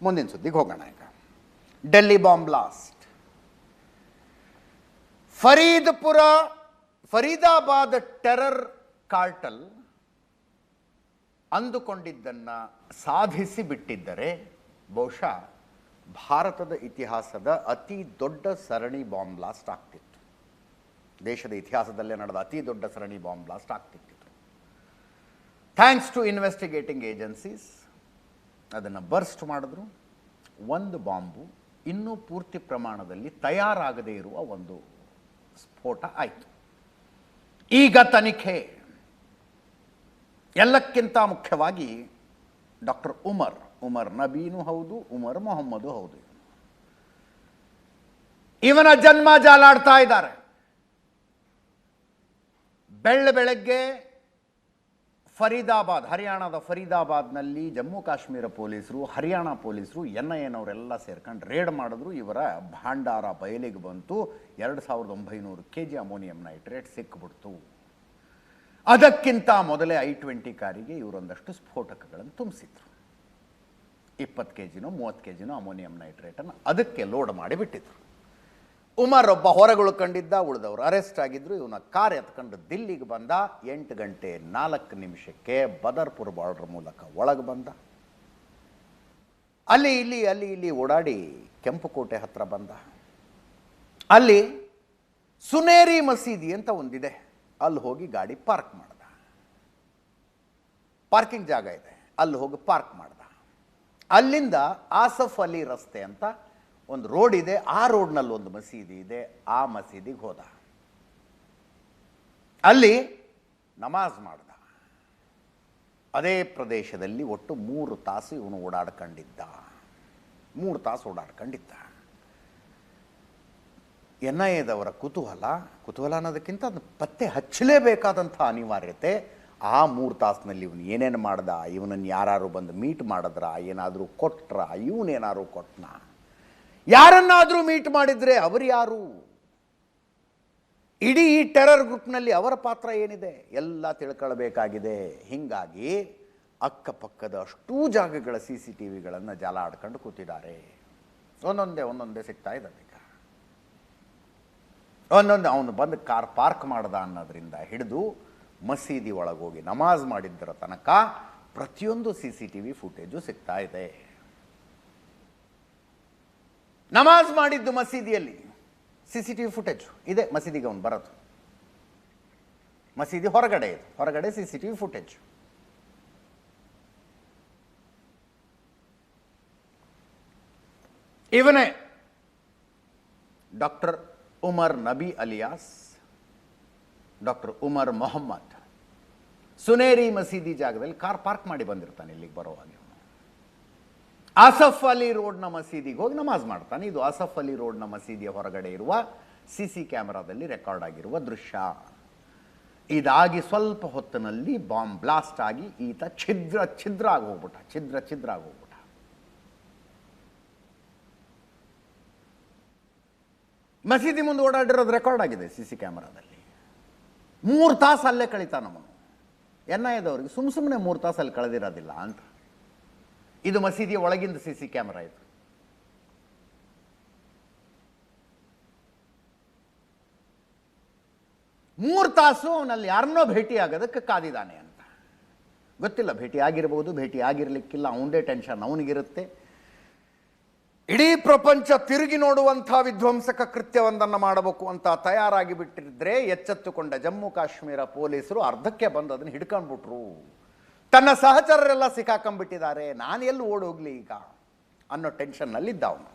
ಮುಂದಿನ ಸುದ್ದಿಗೆ ಹೋಗೋಣ. ಈಗ Delhi bomb blast. Faridabad terror cartel ಅಂದುಕೊಂಡಿದ್ದನ್ನು ಸಾಧಿಸಿ ಬಿಟ್ಟಿದ್ದರೆ ಬಹುಶಃ ಭಾರತದ ಇತಿಹಾಸದ ಅತಿ ದೊಡ್ಡ ಸರಣಿ ಬಾಂಬ್ ಬ್ಲಾಸ್ಟ್ ಆಗ್ತಿತ್ತು. ದೇಶದ ಇತಿಹಾಸದಲ್ಲೇ ನಡೆದ ಅತಿ ದೊಡ್ಡ ಸರಣಿ ಬಾಂಬ್ ಬ್ಲಾಸ್ಟ್ ಆಗ್ತಿತ್ತು. ಥ್ಯಾಂಕ್ಸ್ ಟು ಇನ್ವೆಸ್ಟಿಗೇಟಿಂಗ್ ಏಜೆನ್ಸೀಸ್ ಅದನ್ನು ಬರ್ಸ್ಟ್ ಮಾಡಿದ್ರು. ಒಂದು ಬಾಂಬು ಇನ್ನೂ ಪೂರ್ತಿ ಪ್ರಮಾಣದಲ್ಲಿ ತಯಾರಾಗದೇ ಇರುವ ಒಂದು ಸ್ಫೋಟ ಆಯಿತು. ಈಗ ತನಿಖೆ. ಎಲ್ಲಕ್ಕಿಂತ ಮುಖ್ಯವಾಗಿ ಡಾಕ್ಟರ್ ಉಮರ್ ನಬೀನು ಹೌದು, ಉಮರ್ ಮೊಹಮ್ಮದು ಹೌದು. ಇವನ ಜನ್ಮ ಜಾಲಾಡ್ತಾ ಇದ್ದಾರೆ. ಬೆಳಗ್ಗೆ ಹರಿಯಾಣದ ಫರೀದಾಬಾದ್ನಲ್ಲಿ ಜಮ್ಮು ಕಾಶ್ಮೀರ ಪೊಲೀಸರು, ಹರಿಯಾಣ ಪೊಲೀಸರು, NIA ಸೇರ್ಕೊಂಡು ರೇಡ್ ಮಾಡಿದ್ರು. ಇವರ ಭಾಂಡಾರ ಬಯಲಿಗೆ ಬಂತು. 2900 kg ಅಮೋನಿಯಂ ನೈಟ್ರೇಟ್ ಸಿಕ್ಕಿಬಿಡ್ತು. ಅದಕ್ಕಿಂತ ಮೊದಲೇ I-20 ಕಾರಿಗೆ ಇವರೊಂದಷ್ಟು ಸ್ಫೋಟಕಗಳನ್ನು ತುಂಬಿಸಿದ್ರು. 20 kgನೋ 30 kgನೋ ಅಮೋನಿಯಂ ನೈಟ್ರೇಟನ್ನು ಅದಕ್ಕೆ ಲೋಡ್ ಮಾಡಿಬಿಟ್ಟಿದ್ರು. ಉಮರ್ ಒಬ್ಬ ಹೊರಗುಳ್ಕೊಂಡಿದ್ದ, ಉಳಿದವರು ಅರೆಸ್ಟ್ ಆಗಿದ್ರು. ಇವನ ಕಾರ್ ಎತ್ಕೊಂಡು ದಿಲ್ಲಿಗೆ ಬಂದ. 8:04 ಬದರ್ಪುರ್ ಬಾರ್ಡರ್ ಮೂಲಕ ಒಳಗೆ ಬಂದ. ಅಲ್ಲಿ ಇಲ್ಲಿ ಓಡಾಡಿ ಕೆಂಪುಕೋಟೆ ಹತ್ರ ಬಂದ. ಅಲ್ಲಿ ಸುನೇರಿ ಮಸೀದಿ ಅಂತ ಒಂದಿದೆ, ಅಲ್ಲಿ ಹೋಗಿ ಗಾಡಿ ಪಾರ್ಕ್ ಮಾಡ್ದ. ಪಾರ್ಕಿಂಗ್ ಜಾಗ ಇದೆ, ಅಲ್ಲಿ ಹೋಗಿ ಪಾರ್ಕ್ ಮಾಡ್ದ. ಅಲ್ಲಿಂದ ಆಸಫ್ ಅಲಿ ರಸ್ತೆ ಅಂತ ಒಂದು ರೋಡ್ ಇದೆ, ಆ ರೋಡ್ನಲ್ಲಿ ಒಂದು ಮಸೀದಿ ಇದೆ, ಆ ಮಸೀದಿಗೆ ಹೋದ. ಅಲ್ಲಿ ನಮಾಜ್ ಮಾಡ್ದ. ಅದೇ ಪ್ರದೇಶದಲ್ಲಿ ಒಟ್ಟು 3 ತಾಸು ಇವನು ಓಡಾಡ್ಕೊಂಡಿದ್ದ. 3 ತಾಸು ಓಡಾಡ್ಕೊಂಡಿದ್ದ. NIAದವರ ಕುತೂಹಲ ಅನ್ನೋದಕ್ಕಿಂತ ಅದು ಪತ್ತೆ ಹಚ್ಚಲೇಬೇಕಾದಂಥ ಅನಿವಾರ್ಯತೆ. ಆ 3 ತಾಸಿನಲ್ಲಿ ಇವನು ಏನೇನು ಮಾಡ್ದ, ಇವನನ್ನು ಯಾರು ಬಂದು ಮೀಟ್ ಮಾಡಿದ್ರ, ಏನಾದರೂ ಕೊಟ್ರ, ಇವನೇನಾದ್ರು ಕೊಟ್ಟನ, ಯಾರನ್ನಾದರೂ ಮೀಟ್ ಮಾಡಿದರೆ ಅವರು ಯಾರು, ಇಡೀ ಈ ಟೆರರ್ ಗ್ರೂಪ್ನಲ್ಲಿ ಅವರ ಪಾತ್ರ ಏನಿದೆ ಎಲ್ಲ ತಿಳ್ಕೊಳ್ಬೇಕಾಗಿದೆ. ಹೀಗಾಗಿ ಅಕ್ಕಪಕ್ಕದ ಅಷ್ಟೂ ಜಾಗಗಳ CCTVಗಳನ್ನು ಜಾಲ ಆಡ್ಕೊಂಡು ಕೂತಿದ್ದಾರೆ. ಒಂದೊಂದೇ ಸಿಗ್ತಾ ಇದ್ದಾವೆ. ಈಗ ಅವನು ಬಂದು ಕಾರ್ ಪಾರ್ಕ್ ಮಾಡ್ದ ಅನ್ನೋದ್ರಿಂದ ಹಿಡಿದು ಮಸೀದಿ ಒಳಗೋಗಿ ನಮಾಜ್ ಮಾಡಿದ್ದರ ತನಕ ಪ್ರತಿಯೊಂದು CCTV ಫುಟೇಜು ಸಿಗ್ತಾ ಇದೆ. ನಮಾಜ್ ಮಾಡಿದ್ದು ಮಸೀದಿಯಲ್ಲಿ CCTV ಫುಟೇಜ್ ಇದೆ. ಮಸೀದಿಗೆ ಅವನು ಬರೋದು ಮಸೀದಿ ಹೊರಗಡೆ ಇದೆ, ಹೊರಗಡೆ CCTV ಫುಟೇಜ್. ಇವನೇ doctor Umar Nabi alias doctor Umar Mohammad. Sunehri Masjid ಜಾಗದಲ್ಲಿ ಕಾರ್ ಪಾರ್ಕ್ ಮಾಡಿ ಬಂದಿರ್ತಾನೆ. ಇಲ್ಲಿಗೆ ಬರುವಾಗ ಆಸಫ್ ಅಲಿ ರೋಡ್ನ ಮಸೀದಿಗೆ ಹೋಗಿ ನಮಾಜ್ ಮಾಡ್ತಾನೆ. ಇದು ಆಸಫ್ ಅಲಿ ರೋಡ್ನ ಮಸೀದಿಯ ಹೊರಗಡೆ ಇರುವ CC ಕ್ಯಾಮೆರಾದಲ್ಲಿ ರೆಕಾರ್ಡ್ ಆಗಿರುವ ದೃಶ್ಯ. ಇದಾಗಿ ಸ್ವಲ್ಪ ಹೊತ್ತಿನಲ್ಲಿ ಬಾಂಬ್ ಬ್ಲಾಸ್ಟ್ ಆಗಿ ಈತ ಛಿದ್ರ ಆಗಿ ಹೋಗ್ಬಿಟ್ಟ. ಮಸೀದಿ ಮುಂದೆ ಓಡಾಡಿರೋದು ರೆಕಾರ್ಡ್ ಆಗಿದೆ CC ಕ್ಯಾಮೆರಾದಲ್ಲಿ. 3 ತಾಸು ಅಲ್ಲೇ ಕಳೀತಾನವನು. NIAದವ್ರಿಗೆ ಸುಮ್ಮನೆ 3 ತಾಸು ಅಲ್ಲಿ ಕಳೆದಿರೋದಿಲ್ಲ ಅಂತ. ಇದು ಮಸೀದಿಯ ಒಳಗಿಂದ CC ಕ್ಯಾಮೆರಾ ಇದು. ಮೂರು ತಾಸು ಅವನಲ್ಲಿ ಯಾರನ್ನೋ ಭೇಟಿ ಆಗೋದಕ್ಕೆ ಕಾದಿದ್ದಾನೆ ಅಂತ ಗೊತ್ತಿಲ್ಲ. ಭೇಟಿ ಆಗಿರಬಹುದು, ಭೇಟಿ ಆಗಿರ್ಲಿಕ್ಕಿಲ್ಲ. ಅವನದೇ ಟೆನ್ಷನ್ ಅವನಿಗಿರುತ್ತೆ. ಇಡೀ ಪ್ರಪಂಚ ತಿರುಗಿ ನೋಡುವಂಥ ವಿಧ್ವಂಸಕ ಕೃತ್ಯವೊಂದನ್ನು ಮಾಡಬೇಕು ಅಂತ ತಯಾರಾಗಿ ಬಿಟ್ಟಿದ್ರೆ ಎಚ್ಚೆತ್ತುಕೊಂಡ ಜಮ್ಮು ಕಾಶ್ಮೀರ ಪೊಲೀಸರು ಅರ್ಧಕ್ಕೆ ಬಂದು ಅದನ್ನು ಹಿಡ್ಕೊಂಡ್ಬಿಟ್ರು. ತನ್ನ ಸಹಚರರೆಲ್ಲ ಸಿಕ್ಕಾಕೊಂಡ್ಬಿಟ್ಟಿದ್ದಾರೆ. ನಾನು ಎಲ್ಲಿ ಓಡೋಗ್ಲಿ ಈಗ ಅನ್ನೋ ಟೆನ್ಷನ್ನಲ್ಲಿದ್ದ ಅವನು.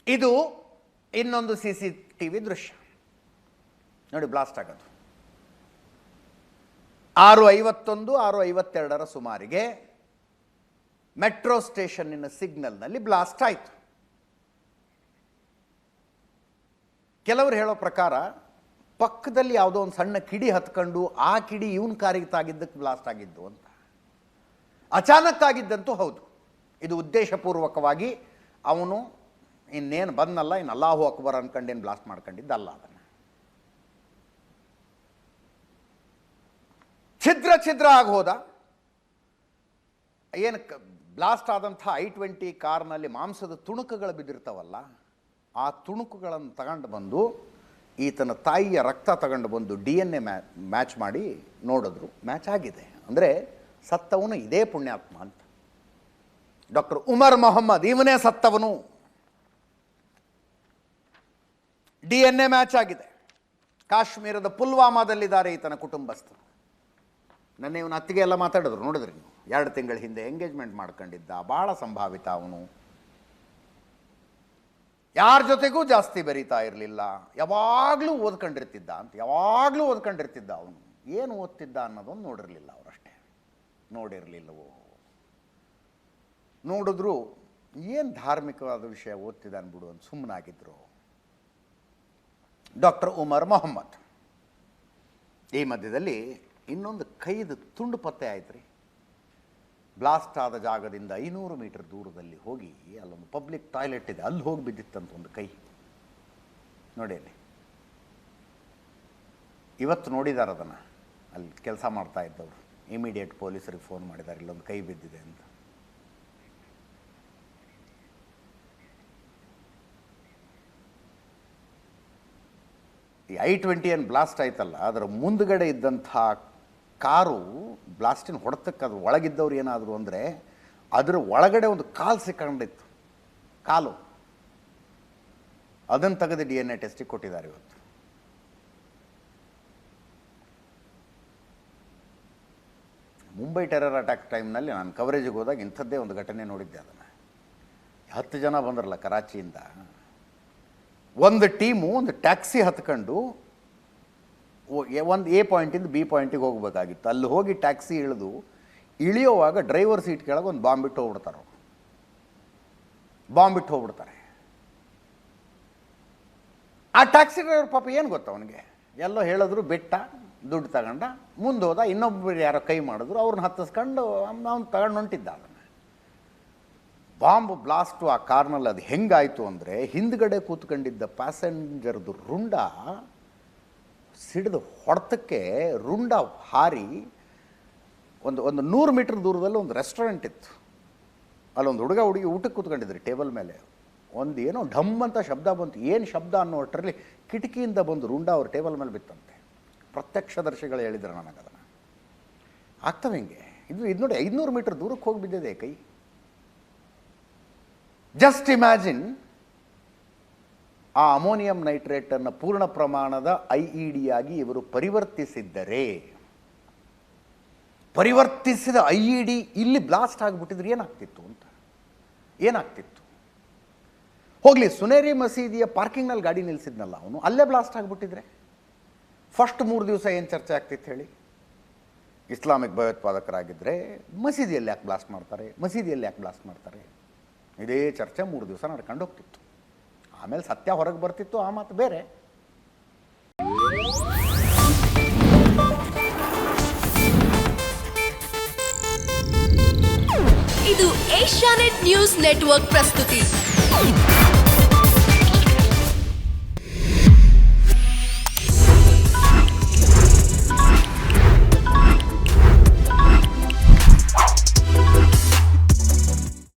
ಇದು ಇನ್ನೊಂದು CCTV ದೃಶ್ಯ ನೋಡಿ. ಬ್ಲಾಸ್ಟ್ ಆಗೋದು 6:51 6:52 ಸುಮಾರಿಗೆ ಮೆಟ್ರೋ ಸ್ಟೇಷನ್ನಿನ ಸಿಗ್ನಲ್ನಲ್ಲಿ ಬ್ಲಾಸ್ಟ್ ಆಯಿತು. ಕೆಲವರು ಹೇಳೋ ಪ್ರಕಾರ ಪಕ್ಕದಲ್ಲಿ ಯಾವುದೋ ಒಂದು ಸಣ್ಣ ಕಿಡಿ ಹತ್ಕೊಂಡು ಆ ಕಿಡಿ ಇವನ್ ಕಾರಿಗೆ ತಾಗಿದ್ದಕ್ಕೆ ಬ್ಲಾಸ್ಟ್ ಆಗಿದ್ದು ಅಂತ. ಅಚಾನಕ್ ಆಗಿದ್ದಂತೂ ಹೌದು. ಇದು ಉದ್ದೇಶಪೂರ್ವಕವಾಗಿ ಅವನು ಇನ್ನೇನು ಬಂದಲ್ಲ, ಇನ್ನು ಅಲ್ಲಾಹು ಅಕ್ಬರ್ ಅನ್ಕೊಂಡೇನು ಬ್ಲಾಸ್ಟ್ ಮಾಡ್ಕೊಂಡಿದ್ದಲ್ಲ. ಅದನ್ನು ಛಿದ್ರ ಆಗಿ ಹೋದ. ಏನು ಬ್ಲಾಸ್ಟ್ ಆದಂಥ I-20 ಕಾರ್ನಲ್ಲಿ ಮಾಂಸದ ತುಣುಕುಗಳು ಬಿದ್ದಿರ್ತಾವಲ್ಲ, ಆ ತುಣುಕುಗಳನ್ನು ತಗೊಂಡು ಬಂದು ಈತನ ತಾಯಿಯ ರಕ್ತ ತಗೊಂಡು ಬಂದು DNA ಮ್ಯಾಚ್ ಮಾಡಿ ನೋಡಿದ್ರು, ಮ್ಯಾಚ್ ಆಗಿದೆ. ಅಂದರೆ ಸತ್ತವನು ಇದೇ ಪುಣ್ಯಾತ್ಮ ಅಂತ. ಡಾಕ್ಟರ್ ಉಮರ್ ಮೊಹಮ್ಮದ್ ಇವನೇ ಸತ್ತವನು. DNA ಮ್ಯಾಚ್ ಆಗಿದೆ. ಕಾಶ್ಮೀರದ ಪುಲ್ವಾಮಾದಲ್ಲಿದ್ದಾರೆ ಈತನ ಕುಟುಂಬಸ್ಥರು. ನನ್ನ ಇವನ ಅತ್ತಿಗೆ ಎಲ್ಲ ಮಾತಾಡಿದ್ರು, ನೋಡಿದ್ರಿ ನೀವು. 2 ತಿಂಗಳ ಹಿಂದೆ ಎಂಗೇಜ್ಮೆಂಟ್ ಮಾಡ್ಕೊಂಡಿದ್ದ, ಭಾಳ ಸಂಭಾವಿತ ಅವನು. ಯಾರ ಜೊತೆಗೂ ಜಾಸ್ತಿ ಬೆರೀತಾ ಇರಲಿಲ್ಲ, ಯಾವಾಗಲೂ ಓದ್ಕೊಂಡಿರ್ತಿದ್ದ ಅಂತ. ಯಾವಾಗಲೂ ಓದ್ಕೊಂಡಿರ್ತಿದ್ದ ಅವನು. ಏನು ಓದ್ತಿದ್ದ ಅನ್ನೋದೊಂದು ನೋಡಿರಲಿಲ್ಲ ಅವರಷ್ಟೇ, ನೋಡಿರಲಿಲ್ಲವೋ. ನೋಡಿದ್ರು ಏನು ಧಾರ್ಮಿಕವಾದ ವಿಷಯ ಓದ್ತಿದ್ದ ಅನ್ಬಿಡು ಅಂತ ಸುಮ್ಮನಾಗಿದ್ರು. ಡಾಕ್ಟರ್ ಉಮರ್ ಮೊಹಮ್ಮದ್. ಈ ಮಧ್ಯದಲ್ಲಿ ಇನ್ನೊಂದು ಕೈದು ತುಂಡು ಪತ್ತೆ ಆಯ್ತು ರೀ. ಬ್ಲಾಸ್ಟ್ ಆದ ಜಾಗದಿಂದ 500 ಮೀಟರ್ ದೂರದಲ್ಲಿ ಹೋಗಿ ಅಲ್ಲೊಂದು ಪಬ್ಲಿಕ್ ಟಾಯ್ಲೆಟ್ ಇದೆ, ಅಲ್ಲಿ ಹೋಗಿ ಬಿದ್ದಿತ್ತಂತ ಒಂದು ಕೈ. ನೋಡಿ ಅಲ್ಲಿ ಇವತ್ತು ನೋಡಿದ್ದಾರೆ ಅದನ್ನು. ಅಲ್ಲಿ ಕೆಲಸ ಮಾಡ್ತಾ ಇದ್ದವರು ಇಮಿಡಿಯೇಟ್ ಪೊಲೀಸರಿಗೆ ಫೋನ್ ಮಾಡಿದ್ದಾರೆ, ಇಲ್ಲೊಂದು ಕೈ ಬಿದ್ದಿದೆ ಅಂತ. ಈ I-20 ಏನು ಬ್ಲಾಸ್ಟ್ ಆಯ್ತಲ್ಲ, ಅದರ ಮುಂದುಗಡೆ ಇದ್ದಂಥ ಕಾರು ಬ್ಲಾಸ್ಟಿನ ಹೊಡೆತಕ್ಕೆ ಅದು ಒಳಗಿದ್ದವ್ರು ಏನಾದರೂ ಅಂದರೆ ಅದರ ಒಳಗಡೆ ಒಂದು ಕಾಲು ಸಿಕ್ಕೊಂಡಿತ್ತು, ಕಾಲು. ಅದನ್ನು ತೆಗೆದು DNA ಟೆಸ್ಟಿಗೆ ಕೊಟ್ಟಿದ್ದಾರೆ ಇವತ್ತು. ಮುಂಬೈ ಟೆರರ್ ಅಟ್ಯಾಕ್ ಟೈಮ್ನಲ್ಲಿ ನಾನು ಕವರೇಜಿಗೆ ಹೋದಾಗ ಇಂಥದ್ದೇ ಒಂದು ಘಟನೆ ನೋಡಿದ್ದೆ. ಅದನ್ನು 10 ಜನ ಬಂದ್ರಲ್ಲ ಕರಾಚಿಯಿಂದ. ಒಂದು ಟೀಮು ಒಂದು ಟ್ಯಾಕ್ಸಿ ಹತ್ಕೊಂಡು ಒಂದು A ಪಾಯಿಂಟಿಂದ B ಪಾಯಿಂಟಿಗೆ ಹೋಗಬೇಕಾಗಿತ್ತು. ಅಲ್ಲಿ ಹೋಗಿ ಟ್ಯಾಕ್ಸಿ ಇಳಿಯೋವಾಗ ಡ್ರೈವರ್ ಸೀಟ್ ಕೆಳಗೆ ಒಂದು ಬಾಂಬ್ ಬಿಟ್ಟು ಹೋಗ್ಬಿಡ್ತಾರೆ. ಆ ಟ್ಯಾಕ್ಸಿ ಡ್ರೈವರ್ ಪಾಪ ಏನು ಗೊತ್ತ ಅವನಿಗೆ, ಎಲ್ಲೋ ಹೇಳಿದ್ರು, ಬಿಟ್ಟ, ದುಡ್ಡು ತಗೊಂಡ, ಮುಂದೆ ಹೋದ. ಇನ್ನೊಬ್ಬರು ಯಾರೋ ಕೈ ಮಾಡಿದ್ರು, ಅವ್ರನ್ನ ಹತ್ತಿಸ್ಕೊಂಡು ಅವ್ನು ತಗೊಂಡು ಹೊಂಟಿದ್ದ. ಅದನ್ನು ಬಾಂಬ್ ಬ್ಲಾಸ್ಟು ಆ ಕಾರ್ನಲ್ಲಿ ಅದು ಹೆಂಗಾಯಿತು ಅಂದರೆ, ಹಿಂದ್ಗಡೆ ಕೂತ್ಕೊಂಡಿದ್ದ ಪ್ಯಾಸೆಂಜರ್ದು ರುಂಡ ಸಿಡಿದು ಹೊಡೆತಕ್ಕೆ ರುಂಡ ಹಾರಿ ಒಂದು 100 ಮೀಟರ್ ದೂರದಲ್ಲಿ ಒಂದು ರೆಸ್ಟೋರೆಂಟ್ ಇತ್ತು. ಅಲ್ಲೊಂದು ಹುಡುಗ ಹುಡುಗಿ ಊಟಕ್ಕೆ ಕೂತ್ಕೊಂಡಿದ್ರಿ ಟೇಬಲ್ ಮೇಲೆ. ಒಂದು ಏನೋ ಢಮ್ ಅಂತ ಶಬ್ದ ಬಂತು. ಏನು ಶಬ್ದ ಅನ್ನೋ ಅಷ್ಟರಲ್ಲಿ ಕಿಟಕಿಯಿಂದ ಬಂದು ರುಂಡ ಅವ್ರ ಟೇಬಲ್ ಮೇಲೆ ಬಿತ್ತಂತೆ. ಪ್ರತ್ಯಕ್ಷದರ್ಶಿಗಳು ಹೇಳಿದ್ರು ನನಗದನ್ನು. ಆಗ್ತವೆ ಹಿಂಗೆ. ಇದು ನೋಡಿ, 500 ಮೀಟರ್ ದೂರಕ್ಕೆ ಹೋಗಿ ಬಿದ್ದಿದೆ ಕೈ. ಜಸ್ಟ್ ಇಮ್ಯಾಜಿನ್, ಆ ಅಮೋನಿಯಂ ನೈಟ್ರೇಟನ್ನು ಪೂರ್ಣ ಪ್ರಮಾಣದ IED ಆಗಿ ಇವರು ಪರಿವರ್ತಿಸಿದ್ದರೆ, ಪರಿವರ್ತಿಸಿದ IED ಇಲ್ಲಿ ಬ್ಲಾಸ್ಟ್ ಆಗಿಬಿಟ್ಟಿದ್ರೆ ಏನಾಗ್ತಿತ್ತು ಅಂತ. ಏನಾಗ್ತಿತ್ತು? ಹೋಗಲಿ, ಸುನೇರಿ ಮಸೀದಿಯ ಪಾರ್ಕಿಂಗ್ನಲ್ಲಿ ಗಾಡಿ ನಿಲ್ಲಿಸಿದ್ನಲ್ಲ ಅವನು, ಅಲ್ಲೇ ಬ್ಲಾಸ್ಟ್ ಆಗಿಬಿಟ್ಟಿದ್ರೆ ಫಸ್ಟ್ 3 ದಿವಸ ಏನು ಚರ್ಚೆ ಆಗ್ತಿತ್ತು ಹೇಳಿ? ಇಸ್ಲಾಮಿಕ್ ಭಯೋತ್ಪಾದಕರಾಗಿದ್ದರೆ ಮಸೀದಿಯಲ್ಲಿ ಯಾಕೆ ಬ್ಲಾಸ್ಟ್ ಮಾಡ್ತಾರೆ, ಇದೇ ಚರ್ಚೆ 3 ದಿವಸ ನಡ್ಕೊಂಡು ಹೋಗ್ತಿತ್ತು. ಆಮೇಲೆ ಸತ್ಯ ಹೊರಗೆ ಬರ್ತಿತ್ತು, ಆ ಮಾತು ಬೇರೆ. ಇದು ಏಷ್ಯಾನೆಟ್ ನ್ಯೂಸ್ ನೆಟ್ವರ್ಕ್ ಪ್ರಸ್ತುತಿ.